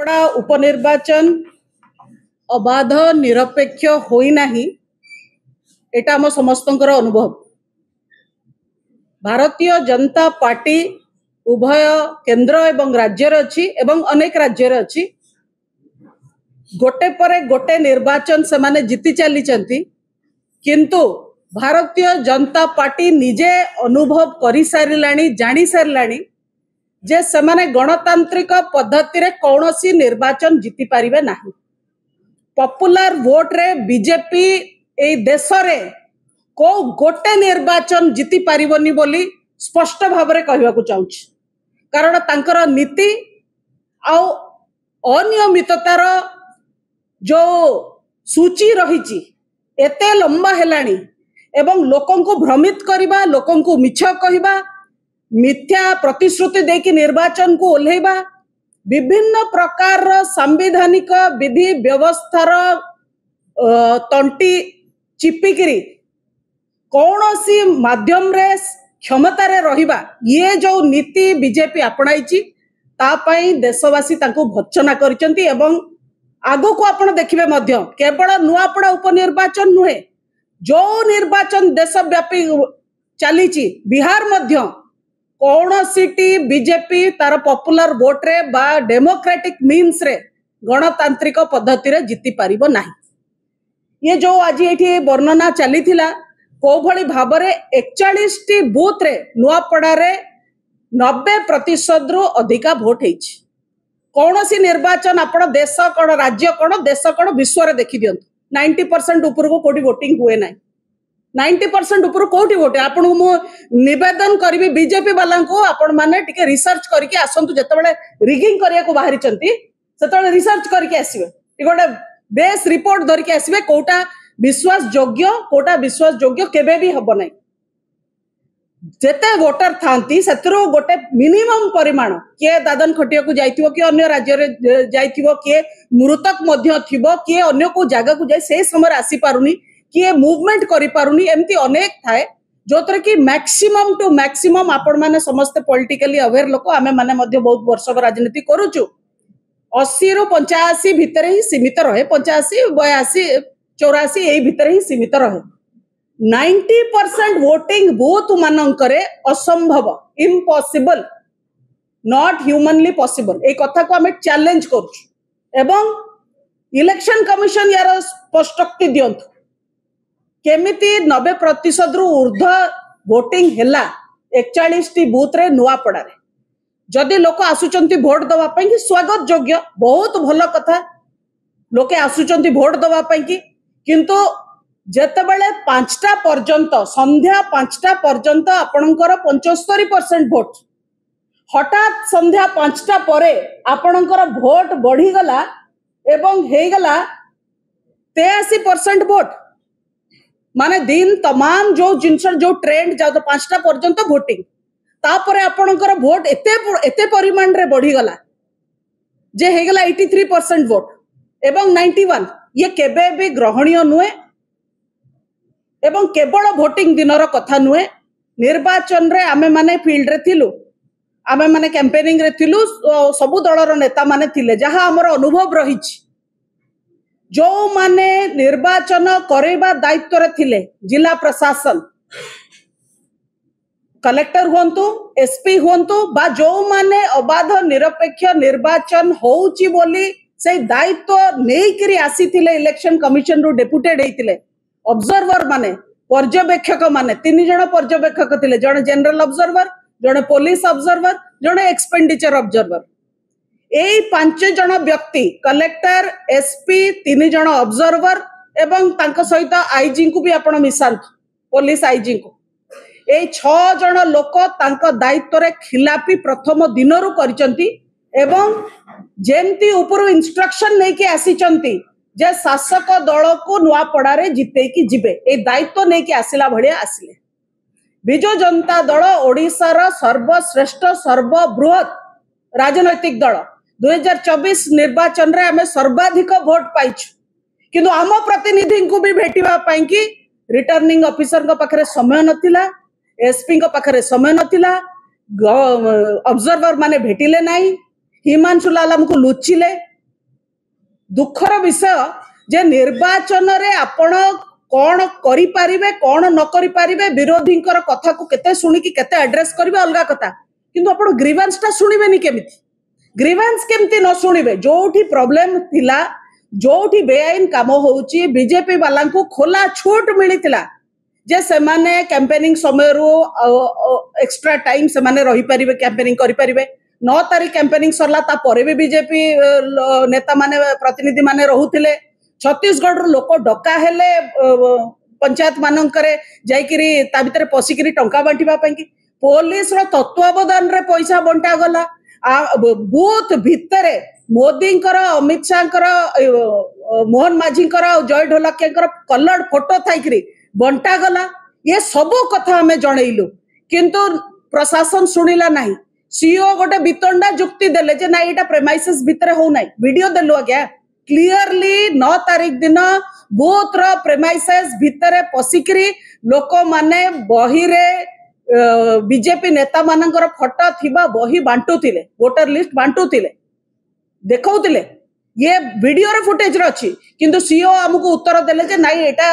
बड़ा उपनिर्वाचन अबाध निरपेक्ष होई नाही एटा आम समस्तंकर अनुभव। भारतीय जनता पार्टी उभय केंद्र एवं राज्य अच्छी एवं अनेक राज्य अच्छी गोटे पर गोटे निर्वाचन से माने जीति चली किंतु भारतीय जनता पार्टी निजे अनुभव कर सारे जानी सारे जे सेमाने गणतांत्रिक पद्धति रे कौनसी निर्वाचन जीति पारिबे नाही। पॉपुलर वोट रे बीजेपी ए देश रे को गोटे निर्वाचन जीति पारिबनी बोली स्पष्ट भाव रे कहबाकू चाहूछि। कारण तांकर नीति आउ अनियमिततार जो सूची रही एते लंबा हेलानी एवं लोकन को भ्रमित करिबा, लोकन को मिछ कहिबा, मिथ्या प्रतिश्रुति देकी निर्वाचन को ओल्हेबा, विभिन्न प्रकार संवैधानिक विधि व्यवस्थार तंटी चिपिकिरी कौनसी माध्यम रे क्षमता रे रहिबा ये जो नीति बीजेपी अपनाइची तापाई देशवासी तांको भर्त्सना करिसेंती। एवं आगो को आपण देखिबे मध्य केवल नुआपड़ा उपनिर्वाचन नुहे जो निर्वाचन देशव्यापी चलीची बिहार मध्य कौनसीटी बीजेपी तार पॉपुलर वोट रे बा डेमोक्रेटिक मीन्स रे गणतांत्रिक पद्धति रे जीति पारिबो नाही। ये जो आज एठी वर्णना चलीथिला को भली भाव रे 41 टी बूथ रे नुआपड़ा रे 90% रु अधिका वोट हेछि। कौनसी निर्वाचन आपण देश कोन राज्य कोन देश कोन विश्व रे देखि दियंतु 90% ऊपर को कोठी वोटिंग हुए नाही। 90% ऊपर कोठी वोट आपण मु निवेदन करिवि बीजेपी वाला को आपण माने टिके रिसर्च करके आसंतु जेतेबेले रिगिंग करिया को बाहरी चंती सेतेबेले रिसर्च करके आसीबे टिकोटे बेस रिपोर्ट धरि के आसीबे कोटा विश्वास योग्य केबे भी हबो नाही। जेते वोटर थांती सेतरो गोटे मिनिमम परिमाण के दादन खटिया को जाइथिबो कि अन्य राज्य रे जाइथिबो के मृतक मध्य थिबो के अन्य को जागा को जाय से समय आसी पारुनी कि मूवमेंट करि पारुनी एमती अनेक थाए जोतर कि मैक्सिमम टू मैक्सिमम आपण माने समस्त पॉलिटिकली अवेयर लोक आमे माने मध्य बहुत वर्ष राजनीति करूछु 80 रु 85 भितर ही सीमित रहे 85 82 84 एई भितर ही सीमित रहे। 90% वोटिंग बूथ मानकरे असंभव इम्पॉसिबल नॉट ह्यूमनली पॉसिबल ए कथा को हमें चैलेंज करूछु एवं इलेक्शन कमिशन यार स्पष्टोक्ति दियंतु केमिति 90% रु ऊर्ध्व वोटिंग हेला 41 टी बूथ रे नुआपड़ा रे जदि लोक आसुचंती वोट दवा पई कि स्वागत योग्य बहुत भलो कथा लोके आसुचंती वोट दवा पई कि किंतु जेतेबेले 5टा पर्यंत संध्या 5टा पर्यंत आपणकर 75% वोट हठात संध्या 5टा परे आपणकर वोट बढ़ी गला एवं हे गला 83% वोट माने दिन तमाम जो जिनस जो ट्रेंड जातो 5टा पर्यंत वोटिंग तापरे आपणकर वोट एते परिमाण रे बढ़ी गला जे हे गला 83% वोट एवं 91 ये केबे भी ग्रहणीय नुए एवं केवल वोटिंग दिनर कथा नुए। निर्वाचन रे आमे माने फील्ड रे थिलु आमे माने कैंपेनिंग रे थिलु सबु दलर नेता माने थिले जहां हमर अनुभव रहिछि जो माने निर्वाचन करेबा दायित्व रे थिले जिला प्रशासन कलेक्टर हुंतु एसपी हुंतु बा जो माने अबाध निरपेक्ष निर्वाचन होउची बोली से दायित्व नेइकरी आसी थिले इलेक्शन कमिशन रु डेपुटेड हेतिले ऑब्जर्वर माने पर्यवेक्षक माने 3 जण पर्यवेक्षक थिले जण जनरल ऑब्जर्वर जण पुलिस ऑब्जर्वर जण एक्सपेंडिचर ऑब्जर्वर एई 5 जण व्यक्ति कलेक्टर एसपी 3 जण ऑब्जर्वर एवं तांको सहित आईजी को भी आपण मिसांत पुलिस आईजी को एई 6 जण लोक तांको दायित्व रे खिलापी प्रथम दिनरु करिसंती एवं जेमती ऊपर इंस्ट्रक्शन नै के आसीचंती जे शासक दल को नुआपड़ा रे जिते की जिबे ए दायित्व नै के आसिला भलिया आसिले। बिजु जनता दल ओडिसा रा सर्वश्रेष्ठ सर्वबृहत राजनैतिक दल 2024 निर्वाचन रे हमें सर्वाधिक वोट पाइछु किंतु आम प्रतिनिधि को भी भेटिबा पई कि रिटर्निंग ऑफिसर को पाखरे समय नथिला एसपी को पाखरे समय नथिला ऑब्जर्वर माने भेटिले नाही हिमांशु लाल हमको लुचिले दुखर विषय जे निर्वाचन रे आपण कौन करि पारिबे कौन न करि पारिबे विरोधी कथा को केते सुनी कि केते एड्रेस करिवे अलगा कथा किंतु आपण ग्रीवेंस टा सुनिबेनी केमिति ग्रीवेंस केमती न शुणिबे जोठी प्रॉब्लम थिला जोठी बेआईन काम होउची बीजेपी वाला को खोला छूट मिलिथिला जे सेमाने कैंपेनिंग समय एक्स्ट्रा टाइम सेमाने रही परिबे कैंपेनिंग करि परिबे 9 तारीख कैंपेनिंग सरला ता परे भी बीजेपी नेता माने प्रतिनिधि माने रहुथिले छत्तीसगढ़ रो लोक डका हेले पंचायत मानकरे जाइकिरी ता भितर पसिकिरी टंका बांटिबा पई पुलिस रो तत्वावधान रे पैसा बंटा गला बूथ भितरे मोदी अमित शाह मोहन माझी जय ढोलकिया कलर फोटो थी बंटा गला ये सब कथा आम जनइलु किंतु प्रशासन शुणिला नहीं सीओ गोटे वितंडा जुक्ति देले जे ना एटा प्रेमाइसेस भितर हो ना वीडियो देलु आज्ञा क्लियरली 9 तारीख दिन बूथ रो प्रेमाइसेस भितर पसिकरी लोक माने बही रे बीजेपी नेता मानकर फोटो थिबा बही बांटुथिले वोटर लिस्ट बांटुथिले देखौथिले ये वीडियो रे फुटेज रे अछि किंतु सीओ हमको उत्तर देले जे नाही एटा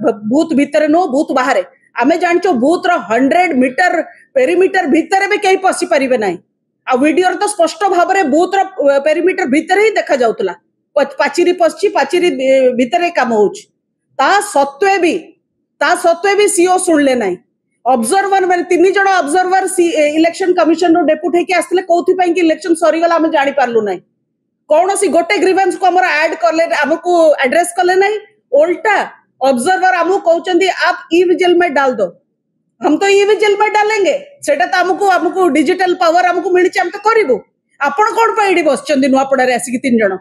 बूथ भितर नो बूथ बाहर आमे जानचो बूथ रो 100 मीटर पेरीमीटर भितर भी कहीं पसी परिबे नाही आ वीडियो रे तो स्पष्ट भाव रे बूथ रो पेरीमीटर भितर ही देखा जाउतला पाचिरी पछी पाचिरी भितर काम होउछ ता सत्वे भी सीओ सुनले नाही ऑब्जर्वर मैंने 3 जन ऑब्जर्वर इलेक्शन कमिशन रो डेपुटी के आसले कोथि पई कि इलेक्शन सरी गला हम जानि पारलु नाही कौन सी गोटे ग्रीवेंस को हमरा ऐड करले हमको एड्रेस करले नहीं उल्टा ऑब्जर्वर हमको कहउचंदी आप ई विजिल में डाल दो हम तो ई विजिल में डालेंगे सेटा तो हमको डिजिटल पावर हमको मिली हम तो करिबो आपण कोन पइडी बसचंदी नुआपड़ा रे आसी 3 जन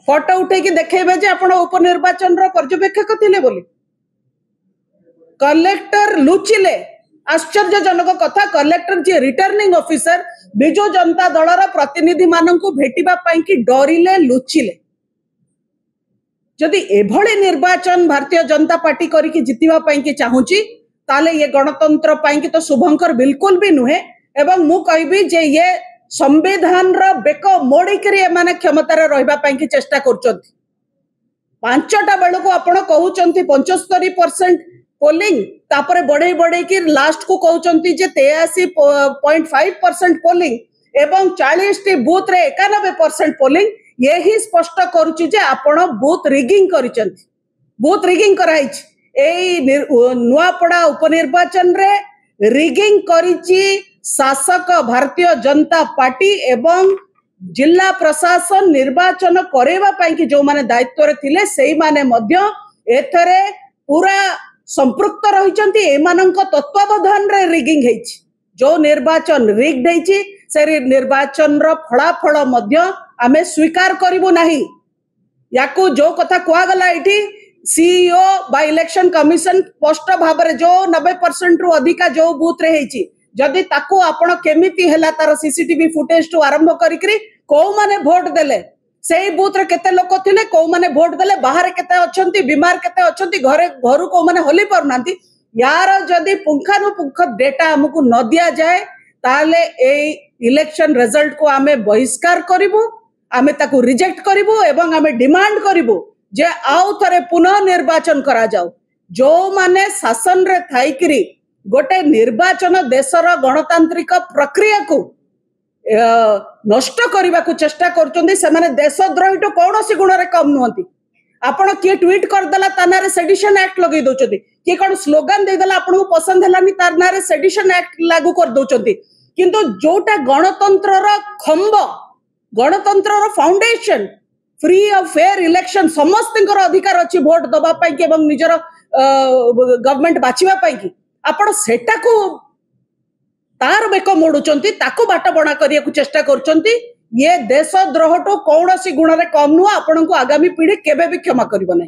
फोटो उठे कि देखेबे जे आपण उपनिर्वाचन रो पर्यवेक्षक थिले बोली कलेक्टर लुचिले आश्चर्यजनक कथा कलेक्टर जी रिटर्निंग ऑफिसर बिजु जनता दल प्रतिनिधि मान भेटिबा पई कि डरिले लुचिले जदि एभली निर्वाचन भारतीय जनता पार्टी करिकि जितिबा पई कि चाहूची ताले ये गणतंत्र पई कि तो शुभंकर बिल्कुल भी नुहे एवं मु कहबी जे ये संविधान रो बेको मोड़ी करी माने क्षमता रे रहबा पई कि चेष्टा करचंती 5टा बेल को आपण कहउचंती 75% पोलिंग तापरे बढ़े बढ़े कि लास्ट को कहउचंती जे 83.5% पोलिंग एवं 40 टी बूथ रे 91% पोलिंग यही स्पष्ट करूची जे आपण बूथ रिगिंग करिचंती बूथ रिगिंग कराइछ एई नुआपड़ा उपनिर्वाचन रे रिगिंग करिची शासक भारतीय जनता पार्टी एवं जिला प्रशासन निर्वाचन करेवा पई कि जो माने दायित्व रे थिले सेई माने मध्य एथरे पूरा संपृक्त रहिचंती एमानंक तत्वावधान रे रिगिंग हेछि जो निर्वाचन रिग्ड हेछि से निर्वाचन रो फलाफल मध्य आमे स्वीकार करिवो नाही याकू जो कथा कुआ गला एठी सीईओ बाय इलेक्शन कमिशन स्पष्ट भाव रे जो 90% रु अधिका जो बूथ रे हेछि जदि ताकू आपण केमिति हेला तार सीसीटीवी फुटेज टू आरंभ करिकरी को माने वोट देले सेई बूथ रे केते लोक थिले को माने वोट देले बाहर केते अछंती बीमार केते अछंती घरे घरु को माने होली परनांती यार जदि पुंखानुपुंख डेटा हमकु न दिया जाए ताले ए इलेक्शन रिजल्ट को आमे बहिष्कार करिवु आमे ताकू रिजेक्ट करिवु एवं आमे डिमांड करिवु जे आउ थरे पुनः निर्वाचन करा जाऊ जो माने शासन रे थाइकरी गोटे निर्वाचन देशर गणतांत्रिक प्रक्रिया को नष्ट करने को चेष्टा करचंदी से माने देशद्रोही तो कौन सी गुण रे कम नुहंती आपण किए ट्वीट करदेला तानारे सेडिशन एक्ट लगे दउचंती किए कौन स्लोगन देदेला आपण को पसंद हेलानी तानारे सेडिशन एक्ट लागू कर दउचंती किंतु जोटा गणतंत्र रो खंब गणतंत्र रो फाउंडेशन फ्री और फेयर इलेक्शन समस्त अधिकार अच्छी वोट दबा पाई कि एवं निजर गवर्नमेंट बाछिबा पाई कि आपण सेटा को तार बेक मोड़ुचंती ताको बाट बणा करिया को चेष्टा करचंती ये देशद्रोह तो कौन सी गुण रे कम नुआ आपण को आगामी पीढ़ी केबे भी क्षमा करिबो नै।